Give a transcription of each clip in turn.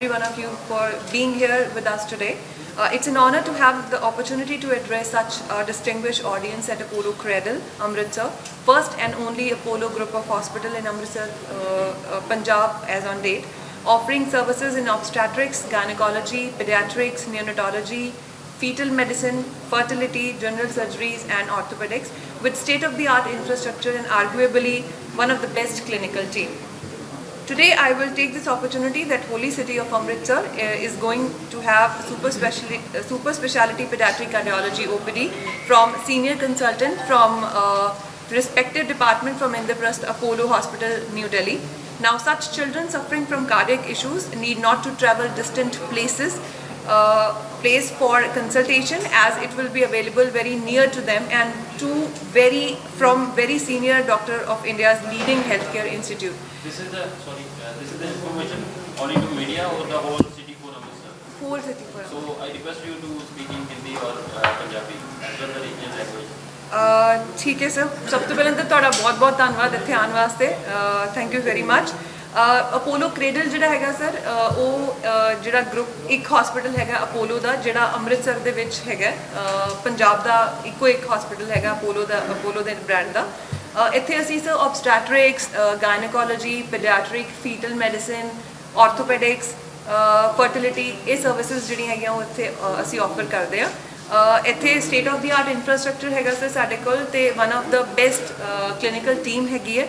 every one of you for being here with us today. It's an honor to have the opportunity to address such a distinguished audience at Apollo Cradle, Amritsar, first and only Apollo group of hospital in Amritsar, Punjab as on date, offering services in obstetrics, gynecology, pediatrics, neonatology, fetal medicine, fertility, general surgeries and orthopedics with state-of-the-art infrastructure and arguably one of the best clinical team. Today I will take this opportunity that Holy City of Amritsar is going to have super specialty pediatric cardiology OPD from senior consultant from respected department from Indraprastha Apollo Hospital, New Delhi. Now such children suffering from cardiac issues need not to travel distant places place for consultation, as it will be available very near to them and from very senior doctor of India's leading healthcare institute. This is the information only to media or the whole city for Amritsar? Whole city for So I request you to speak in Hindi or Punjabi as well the regional language. ठीक है sir, सब तो पहले तो ਤੁਹਾਡਾ बहुत ਧੰਨਵਾਦ ਇੱਥੇ ਆਉਣ ਵਾਸਤੇ, thank you very much. Apollo cradle ਜਿਹੜਾ ਹੈਗਾ ਸਰ, ਉਹ ਜਿਹੜਾ ਗਰੁੱਪ ਇੱਕ ਹਸਪੀਟਲ ਹੈਗਾ ਅਪੋਲੋ ਦਾ ਜਿਹੜਾ ਅੰਮ੍ਰਿਤਸਰ ਦੇ ਵਿੱਚ ਹੈਗਾ, ਪੰਜਾਬ ਦਾ ਇੱਕੋ ਇੱਕ ਹਸਪੀਟਲ ਹੈਗਾ ਅਪੋਲੋ ਦੇ ਬ੍ਰਾਂਡ ਦਾ। ਇੱਥੇ ਅਸੀਂ sir obstetrics, gynecology, pediatric, fetal medicine, orthopedics, fertility ਇਹ ਸਰਵਿਸਿਜ਼ ਜਿਹੜੀਆਂ ਹੈਗੀਆਂ ਉਹ ਇੱਥੇ ਅਸੀਂ ਆਫਰ ਕਰਦੇ ਆ। ਇੱਥੇ state of the art infrastructure ਹੈਗਾ ਸਰ ਸਾਡੇ ਕੋਲ, ਤੇ one of the best clinical team ਹੈਗੀ ਹੈ।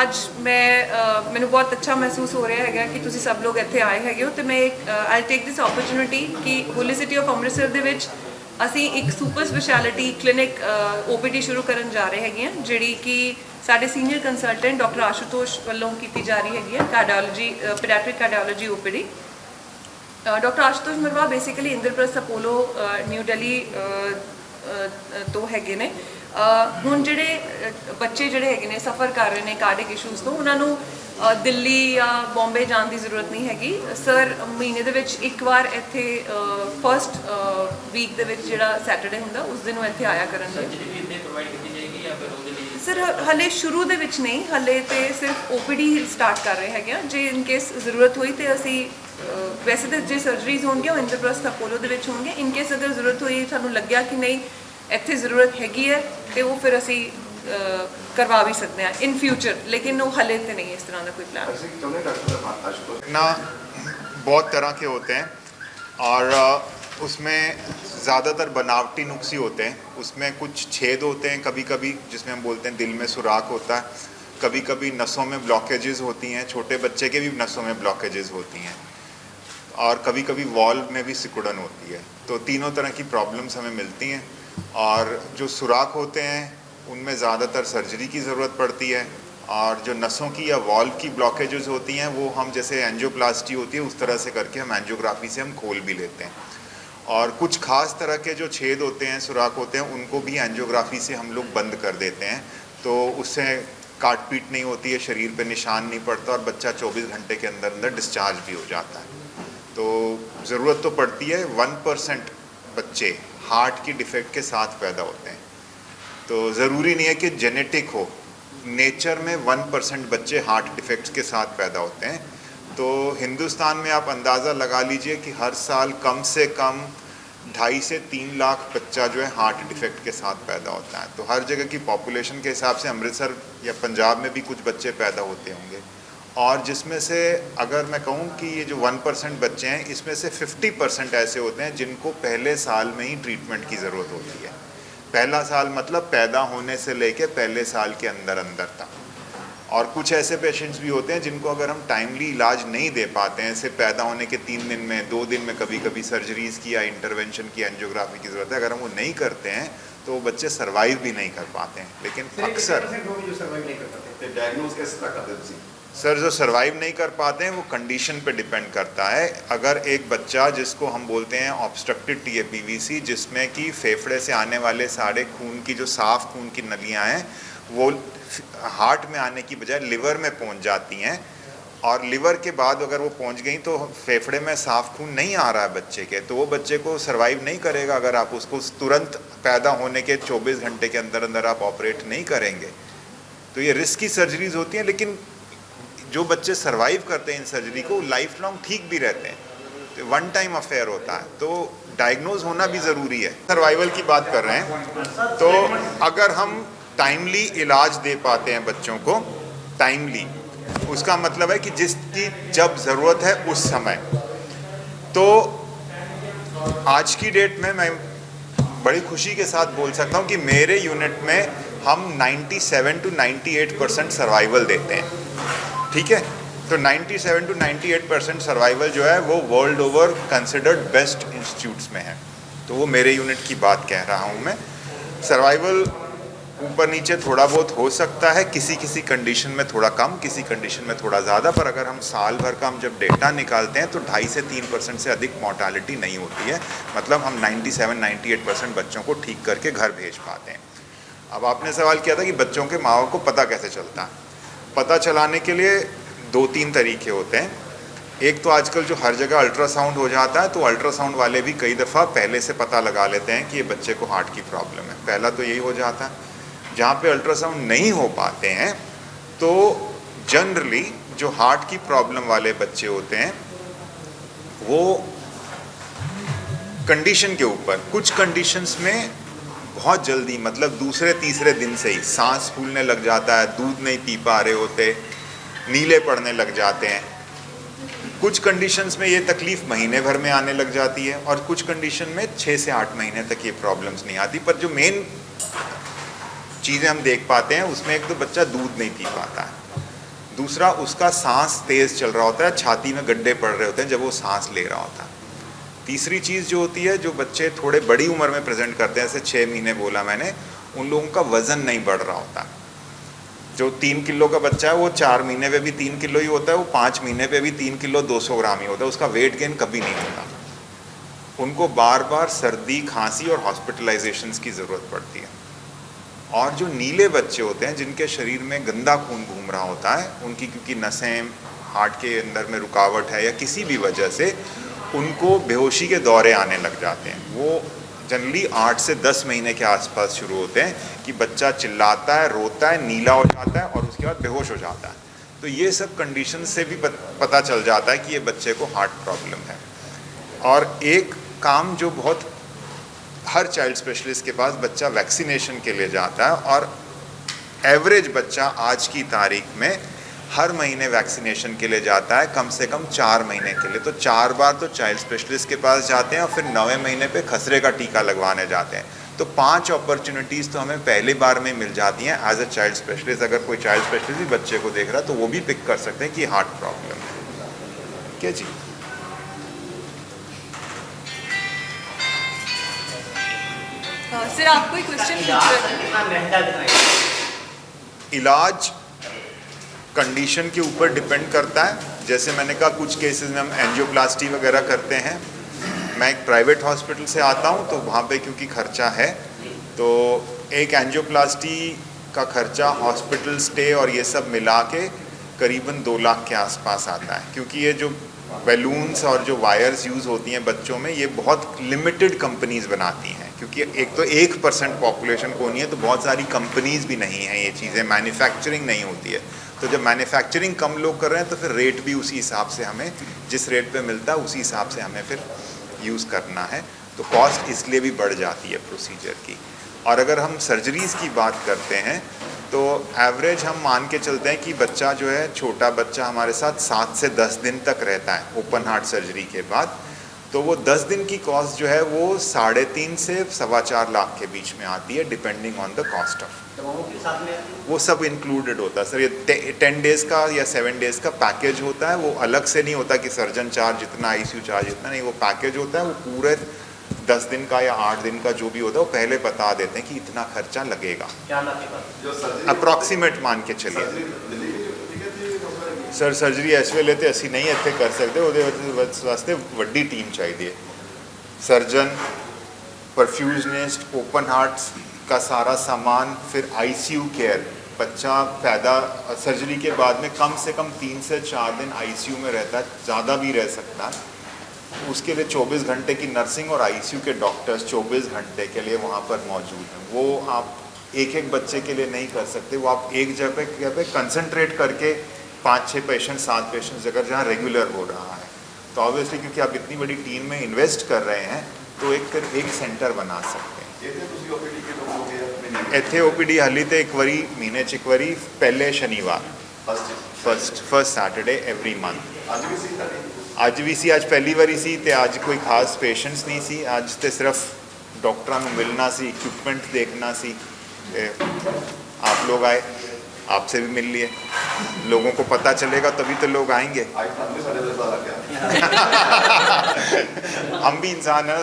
ਅੱਜ ਮੈਨੂੰ ਬਹੁਤ ਅੱਛਾ ਮਹਿਸੂਸ ਹੋ ਰਿਹਾ ਹੈਗਾ ਕਿ ਤੁਸੀਂ ਸਭ ਲੋਕ ਇੱਥੇ ਆਏ ਹੈਗੇ ਹੋ, ਤੇ ਮੈਂ ਆਈ ਟੇਕ ਦਿਸ ਓਪਰਚੁਨਿਟੀ ਕਿ ਹੋਲੀ ਸਿਟੀ ਆਫ ਅੰਮ੍ਰਿਤਸਰ ਦੇ ਵਿੱਚ ਅਸੀਂ ਇੱਕ ਸੁਪਰ ਸਪੈਸ਼ਲਿਟੀ ਕਲੀਨਿਕ OPD ਸ਼ੁਰੂ ਕਰਨ ਜਾ ਰਹੇ ਹੈਗੇ ਹਾਂ, ਜਿਹੜੀ ਕਿ ਸਾਡੇ ਸੀਨੀਅਰ ਕੰਸਲਟੈਂਟ ਡਾਕਟਰ ਆਸ਼ੂਤੋਸ਼ ਵੱਲੋਂ ਕੀਤੀ ਜਾ ਰਹੀ ਹੈਗੀ ਹੈ, cardiology paediatric cardiology OPD। Doctor Ashutosh Marwah basically Indraprastha Apollo new Delhi तो हैगे ने। ਹੁਣ ਜਿਹੜੇ ਬੱਚੇ ਜਿਹੜੇ ਹੈਗੇ ਨੇ ਸਫਰ ਕਰ ਰਹੇ ਨੇ ਕਾਰਡਿਕ ਇਸ਼ੂਜ਼ ਤੋਂ, ਉਹਨਾਂ ਨੂੰ ਦਿੱਲੀ ਜਾਂ ਬੰਬੇ ਜਾਣ ਦੀ ਜ਼ਰੂਰਤ ਨਹੀਂ ਹੈਗੀ ਸਰ। ਮਹੀਨੇ ਦੇ ਵਿੱਚ ਇੱਕ ਵਾਰ ਇੱਥੇ ਫਸਟ ਵੀਕ ਦੇ ਵਿੱਚ ਜਿਹੜਾ ਸੈਟਰਡੇ ਹੁੰਦਾ ਉਸ ਦਿਨ ਉਹ ਇੱਥੇ ਆਇਆ ਕਰਨਗੇ ਸਰ। ਹਲੇ ਸ਼ੁਰੂ ਦੇ ਵਿੱਚ ਨਹੀਂ, ਹਲੇ ਤੇ ਸਿਰਫ OPD ਸਟਾਰਟ ਕਰ ਰਹੇ ਹੈਗੇ ਆ। ਜੇ ਇਨ ਕੇਸ ਜ਼ਰੂਰਤ ਹੋਈ ਤੇ ਅਸੀਂ ਵੈਸੇ ਤਾਂ ਜੇ ਸਰਜਰੀਜ਼ ਹੋਣਗੀਆਂ ਉਹ ਇੰਦਰਪ੍ਰਸਥ ਅਪੋਲੋ ਦੇ ਵਿੱਚ ਹੋਣਗੇ। ਇਨ ਕੇਸ ਅਗਰ ਜ਼ਰੂਰਤ ਹੋਈ ਸਾਨੂੰ ਲੱਗਿਆ ਕਿ ਨਹੀਂ ਇੱਥੇ ਜ਼ਰੂਰਤ ਹੈਗੀ ਹੈ ਤੇ ਉਹ ਫਿਰ ਅਸੀਂ करवा भी सकते हैं इन फ्यूचर, लेकिन वो हले तो नहीं है इस तरह का कोई प्लान ना। बहुत तरह के होते हैं और उसमें ज़्यादातर बनावटी नुस्खे होते हैं। उसमें कुछ छेद होते हैं कभी कभी, जिसमें हम बोलते हैं दिल में सुराख होता है, कभी कभी नसों में ब्लॉकेजेस होती हैं, छोटे बच्चे के भी नसों में ब्लॉकेजेस होती हैं, और कभी कभी वॉल्व में भी सिकुड़न होती है। तो तीनों तरह की प्रॉब्लम्स हमें मिलती हैं, और जो सुराख होते हैं उनमें ज़्यादातर सर्जरी की ज़रूरत पड़ती है, और जो नसों की या वॉल्व की ब्लॉकेजेस होती हैं वो हम जैसे एंजियोप्लास्टी होती है उस तरह से करके हम एंजियोग्राफी से हम खोल भी लेते हैं। और कुछ ख़ास तरह के जो छेद होते हैं, सुराख होते हैं, उनको भी एंजियोग्राफी से हम लोग बंद कर देते हैं, तो उससे काट पीट नहीं होती है, शरीर पे निशान नहीं पड़ता, और बच्चा 24 घंटे के अंदर अंदर डिस्चार्ज भी हो जाता है। तो ज़रूरत तो पड़ती है। 1% बच्चे हार्ट की डिफेक्ट के साथ पैदा होते हैं, तो ज़रूरी नहीं है कि जेनेटिक हो। नेचर में 1% बच्चे हार्ट डिफेक्ट्स के साथ पैदा होते हैं। तो हिंदुस्तान में आप अंदाज़ा लगा लीजिए कि हर साल कम से कम 2.5 से 3 लाख बच्चा जो है हार्ट डिफेक्ट के साथ पैदा होता है। तो हर जगह की पॉपुलेशन के हिसाब से अमृतसर या पंजाब में भी कुछ बच्चे पैदा होते होंगे, और जिसमें से अगर मैं कहूँ कि ये जो 1% बच्चे हैं इसमें से 50% ऐसे होते हैं जिनको पहले साल में ही ट्रीटमेंट की ज़रूरत होती है। पहला साल मतलब पैदा होने से लेके पहले साल के अंदर अंदर तक। और कुछ ऐसे पेशेंट्स भी होते हैं जिनको अगर हम टाइमली इलाज नहीं दे पाते हैं, सिर्फ पैदा होने के 3 दिन में 2 दिन में कभी कभी सर्जरीज़ की या इंटरवेंशन की एंजियोग्राफी की ज़रूरत है, अगर हम वो नहीं करते हैं तो वो बच्चे सर्वाइव भी नहीं कर पाते हैं। लेकिन अक्सर सर जो सर्वाइव नहीं कर पाते हैं वो कंडीशन पे डिपेंड करता है। अगर एक बच्चा जिसको हम बोलते हैं ऑब्स्ट्रक्टेड TAPVC, जिसमें कि फेफड़े से आने वाले सारे खून की जो साफ़ खून की नलियाँ हैं वो हार्ट में आने की बजाय लिवर में पहुंच जाती हैं, और लिवर के बाद अगर वो पहुंच गई तो फेफड़े में साफ़ खून नहीं आ रहा है बच्चे के, तो वो बच्चे को सर्वाइव नहीं करेगा अगर आप उसको तुरंत पैदा होने के 24 घंटे के अंदर अंदर आप ऑपरेट नहीं करेंगे। तो ये रिस्की सर्जरीज होती हैं, लेकिन जो बच्चे सरवाइव करते हैं इन सर्जरी को लाइफ लॉन्ग ठीक भी रहते हैं, तो वन टाइम अफेयर होता है, तो डायग्नोज होना भी ज़रूरी है। सर्वाइवल की बात कर रहे हैं, तो अगर हम टाइमली इलाज दे पाते हैं बच्चों को, टाइमली, उसका मतलब है कि जिसकी जब ज़रूरत है उस समय, तो आज की डेट में मैं बड़ी खुशी के साथ बोल सकता हूँ कि मेरे यूनिट में हम 97 to 98% सर्वाइवल देते हैं। ठीक है, तो 97 to 98% सर्वाइवल जो है वो world over considered best institutes में है, तो वो मेरे यूनिट की बात कह रहा हूँ मैं। सर्वाइवल ऊपर नीचे थोड़ा बहुत हो सकता है, किसी किसी कंडीशन में थोड़ा कम, किसी कंडीशन में थोड़ा ज़्यादा, पर अगर हम साल भर का हम जब डेटा निकालते हैं तो 2.5 से 3% से अधिक मोर्टालिटी नहीं होती है। मतलब हम 97-98% बच्चों को ठीक करके घर भेज पाते हैं। अब आपने सवाल किया था कि बच्चों के माँ बाप को पता कैसे चलता है। पता चलाने के लिए 2-3 तरीके होते हैं। एक तो आजकल जो हर जगह अल्ट्रासाउंड हो जाता है, तो अल्ट्रासाउंड वाले भी कई दफ़ा पहले से पता लगा लेते हैं कि ये बच्चे को हार्ट की प्रॉब्लम है। पहला तो यही हो जाता है। जहाँ पे अल्ट्रासाउंड नहीं हो पाते हैं, तो जनरली जो हार्ट की प्रॉब्लम वाले बच्चे होते हैं वो कंडीशन के ऊपर, कुछ कंडीशंस में बहुत जल्दी, मतलब दूसरे तीसरे दिन से ही सांस फूलने लग जाता है, दूध नहीं पी पा रहे होते, नीले पड़ने लग जाते हैं। कुछ कंडीशंस में ये तकलीफ़ महीने भर में आने लग जाती है, और कुछ कंडीशन में 6 से 8 महीने तक ये प्रॉब्लम्स नहीं आती। पर जो मेन चीज़ें हम देख पाते हैं उसमें एक तो बच्चा दूध नहीं पी पाता है, दूसरा उसका सांस तेज़ चल रहा होता है, छाती में गड्ढे पड़ रहे होते हैं जब वो सांस ले रहा होता है। तीसरी चीज़ जो होती है, जो बच्चे थोड़े बड़ी उम्र में प्रेजेंट करते हैं, जैसे 6 महीने बोला मैंने, उन लोगों का वज़न नहीं बढ़ रहा होता। जो 3 किलो का बच्चा है वो 4 महीने पे भी 3 किलो ही होता है, वो 5 महीने पे भी 3 किलो 200 ग्राम ही होता है, उसका वेट गेन कभी नहीं होता। उनको बार बार सर्दी, खांसी और हॉस्पिटलाइजेशंस की ज़रूरत पड़ती है। और जो नीले बच्चे होते हैं जिनके शरीर में गंदा खून घूम रहा होता है, उनकी क्योंकि नसें, हार्ट के अंदर में रुकावट है या किसी भी वजह से उनको बेहोशी के दौरे आने लग जाते हैं। वो जनरली 8 से 10 महीने के आसपास शुरू होते हैं कि बच्चा चिल्लाता है, रोता है, नीला हो जाता है और उसके बाद बेहोश हो जाता है। तो ये सब कंडीशन से भी पता चल जाता है कि ये बच्चे को हार्ट प्रॉब्लम है। और एक काम जो बहुत, हर चाइल्ड स्पेशलिस्ट के पास बच्चा वैक्सीनेशन के लिए जाता है, और एवरेज बच्चा आज की तारीख में हर महीने वैक्सीनेशन के लिए जाता है, कम से कम 4 महीने के लिए। तो 4 बार तो चाइल्ड स्पेशलिस्ट के पास जाते हैं, और फिर 9वें महीने पे खसरे का टीका लगवाने जाते हैं। तो 5 अपॉर्चुनिटीज़ तो हमें पहली बार में मिल जाती हैं एज अ चाइल्ड स्पेशलिस्ट। अगर कोई चाइल्ड स्पेशलिस्ट भी बच्चे को देख रहा है तो वो भी पिक कर सकते हैं कि हार्ट प्रॉब्लम है। क्या जी? सर आप कोई क्वेश्चन पूछ रहे थे? इलाज कंडीशन के ऊपर डिपेंड करता है। जैसे मैंने कहा, कुछ केसेस में हम एंजियोप्लास्टी वगैरह करते हैं। मैं एक प्राइवेट हॉस्पिटल से आता हूं, तो वहाँ पे क्योंकि खर्चा है, तो एक एंजियोप्लास्टी का खर्चा हॉस्पिटल स्टे और ये सब मिला के करीबन 2 लाख के आसपास आता है। क्योंकि ये जो बैलून्स और जो वायर्स यूज़ होती हैं बच्चों में, ये बहुत लिमिटेड कंपनीज़ बनाती हैं। क्योंकि एक तो 1% पॉपुलेशन को नहीं है, तो बहुत सारी कंपनीज़ भी नहीं हैं, ये चीज़ें मैन्युफैक्चरिंग नहीं होती है। तो जब मैन्युफैक्चरिंग कम लोग कर रहे हैं तो फिर रेट भी उसी हिसाब से, हमें जिस रेट पे मिलता है उसी हिसाब से हमें फिर यूज़ करना है। तो कॉस्ट इसलिए भी बढ़ जाती है प्रोसीजर की। और अगर हम सर्जरीज़ की बात करते हैं तो एवरेज हम मान के चलते हैं कि बच्चा जो है, छोटा बच्चा हमारे साथ 7 से 10 दिन तक रहता है ओपन हार्ट सर्जरी के बाद। तो वो 10 दिन की कॉस्ट जो है वो 3.5 से 4.25 लाख के बीच में आती है, depending on the cost of. दवाओं के साथ में वो सब इंक्लूडेड होता है सर। ये 10 डेज़ का या 7 डेज़ का पैकेज होता है। वो अलग से नहीं होता कि सर्जन चार्ज इतना, ICU चार्ज इतना, नहीं। वो पैकेज होता है, वो पूरे 10 दिन का या 8 दिन का जो भी होता है वो पहले बता देते हैं कि इतना खर्चा लगेगा। अप्रॉक्सीमेट मान के चलिए सर। सर्जरी इस वेले तो असी नहीं इत्थे कर सकते, वो वास्ते वड्डी टीम चाहिए। सर्जन, परफ्यूजनिस्ट, ओपन हार्ट्स का सारा सामान, फिर ICU केयर। बच्चा पैदा सर्जरी के बाद में कम से कम 3 से 4 दिन ICU में रहता है, ज़्यादा भी रह सकता है। उसके लिए 24 घंटे की नर्सिंग और ICU के डॉक्टर्स 24 घंटे के लिए वहाँ पर मौजूद हैं। वो आप एक एक बच्चे के लिए नहीं कर सकते, वो आप एक जगह पे कंसंट्रेट करके 5-6 पेशेंट 7 पेशेंट्स अगर जहाँ रेगुलर हो रहा है, तो ऑब्वियसली क्योंकि आप इतनी बड़ी टीम में इन्वेस्ट कर रहे हैं तो एक सेंटर बना सकते हैं। ਇੱਥੇ OPD ਹਾਲੀ ਤੇ ਇੱਕ ਵਾਰੀ ਮਹੀਨੇ 'ਚ ਇੱਕ ਵਾਰੀ ਪਹਿਲੇ ਸ਼ਨੀਵਾਰ ਫਸਟ ਸੈਟਰਡੇ ਐਵਰੀ ਮੰਥ। ਅੱਜ ਵੀ ਸੀ, ਅੱਜ ਪਹਿਲੀ ਵਾਰੀ ਸੀ ਤੇ ਅੱਜ ਕੋਈ ਖਾਸ ਪੇਸ਼ੈਂਟਸ ਨਹੀਂ ਸੀ। ਅੱਜ ਤੇ ਸਿਰਫ ਡਾਕਟਰਾਂ ਨੂੰ ਮਿਲਣਾ ਸੀ, ਇਕਵਿਪਮੈਂਟ ਦੇਖਣਾ ਸੀ। आप लोग आए, आपसे भी मिल लिए, लोगों को पता चलेगा तभी तो लोग आएंगे। हम भी इंसान हैं,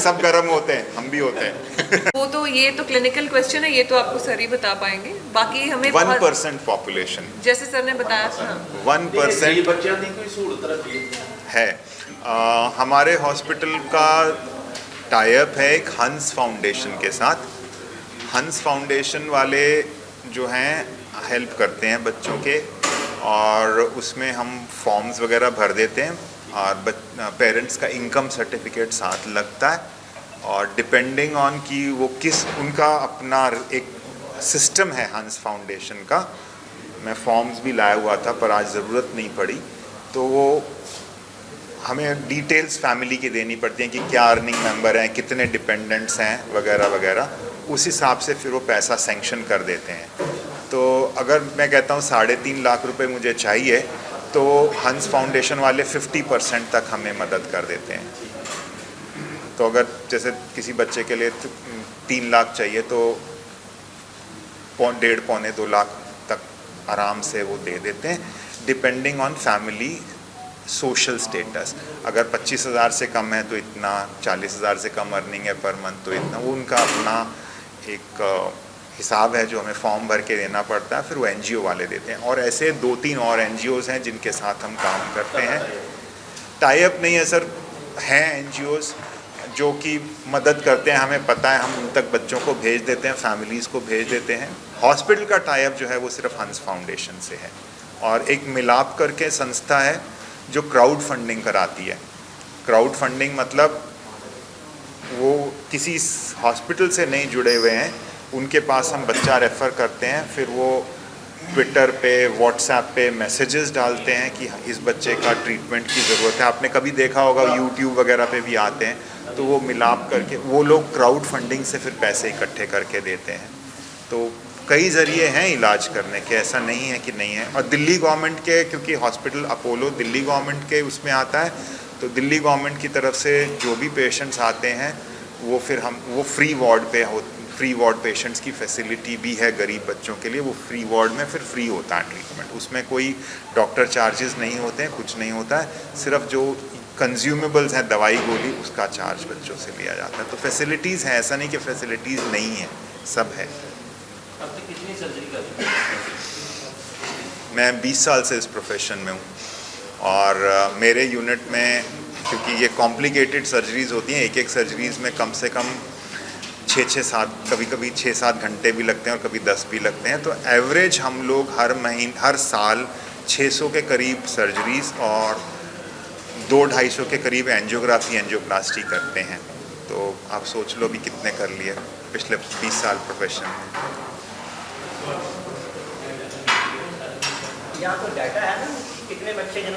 सब गर्म होते हैं, हम भी होते हैं। वो तो ये तो क्लिनिकल क्वेश्चन है, ये तो आपको सर ही बता पाएंगे। बाकी हमें 1% पॉपुलेशन, जैसे सर ने बताया था 1% बच्चों की कोई सहूलत रखी है। हमारे हॉस्पिटल का टाई अप है एक हंस फाउंडेशन के साथ। हंस फाउंडेशन वाले जो हैं हेल्प करते हैं बच्चों के, और उसमें हम फॉर्म्स वगैरह भर देते हैं और पेरेंट्स का इनकम सर्टिफिकेट साथ लगता है, और डिपेंडिंग ऑन कि वो किस, उनका अपना एक सिस्टम है हंस फाउंडेशन का। मैं फॉर्म्स भी लाया हुआ था पर आज ज़रूरत नहीं पड़ी, तो वो हमें डिटेल्स फैमिली की देनी पड़ती हैं कि क्या अर्निंग मेंबर हैं, कितने डिपेंडेंट्स हैं वगैरह वगैरह। उस हिसाब से फिर वो पैसा सेंक्शन कर देते हैं। तो अगर मैं कहता हूँ 3.5 लाख रुपए मुझे चाहिए, तो हंस फाउंडेशन वाले 50% तक हमें मदद कर देते हैं। तो अगर जैसे किसी बच्चे के लिए 3 लाख चाहिए तो 1.5-2 लाख तक आराम से वो दे देते हैं, depending on family social status. अगर 25,000 से कम है तो इतना, 40,000 से कम अर्निंग है पर मंथ तो इतना, वो उनका अपना एक हिसाब है जो हमें फॉर्म भर के देना पड़ता है, फिर वो NGO वाले देते हैं। और ऐसे 2-3 और NGOs हैं जिनके साथ हम काम करते हैं। टाई अप नहीं है सर, हैं NGOs जो कि मदद करते हैं, हमें पता है, हम उन तक बच्चों को भेज देते हैं, फैमिलीज़ को भेज देते हैं। हॉस्पिटल का टाई अप जो है वो सिर्फ हंस फाउंडेशन से है, और एक मिलाप करके संस्था है जो क्राउड फंडिंग कराती है। क्राउड फंडिंग मतलब वो किसी हॉस्पिटल से नहीं जुड़े हुए हैं, उनके पास हम बच्चा रेफ़र करते हैं, फिर वो ट्विटर पे, व्हाट्सएप पे मैसेजेस डालते हैं कि इस बच्चे का ट्रीटमेंट की ज़रूरत है। आपने कभी देखा होगा यूट्यूब वगैरह पे भी आते हैं, तो वो मिलाप करके वो लोग क्राउड फंडिंग से फिर पैसे इकट्ठे करके देते हैं। तो कई ज़रिए हैं इलाज करने के, ऐसा नहीं है कि नहीं है। और दिल्ली गवर्नमेंट के, क्योंकि हॉस्पिटल अपोलो दिल्ली गवर्नमेंट के उसमें आता है, तो दिल्ली गवर्नमेंट की तरफ से जो भी पेशेंट्स आते हैं वो फिर वो फ्री वार्ड पेशेंट्स की फैसिलिटी भी है गरीब बच्चों के लिए। वो फ्री वार्ड में फिर फ्री होता है ट्रीटमेंट, उसमें कोई डॉक्टर चार्जेस नहीं होते हैं, कुछ नहीं होता है। सिर्फ जो कंज्यूमेबल्स हैं, दवाई गोली, उसका चार्ज बच्चों से लिया जाता है। तो फैसिलिटीज़ हैं, ऐसा नहीं कि फैसिलिटीज़ नहीं है, सब है। अब तक कितनी सर्जरी कर चुके हैं? मैं 20 साल से इस प्रोफेशन में हूँ, और मेरे यूनिट में, क्योंकि ये कॉम्प्लिकेटेड सर्जरीज़ होती हैं, एक सर्जरीज़ में कम से कम 6-7, कभी 6-7 घंटे भी लगते हैं और कभी 10 भी लगते हैं। तो एवरेज हम लोग हर साल 600 के करीब सर्जरीज़ और 200-250 के करीब एंजियोप्लास्टी करते हैं। तो आप सोच लो भी कितने कर लिए पिछले 20 साल प्रोफेशन में। यहाँ तो डाटा है ना, कितने बच्चे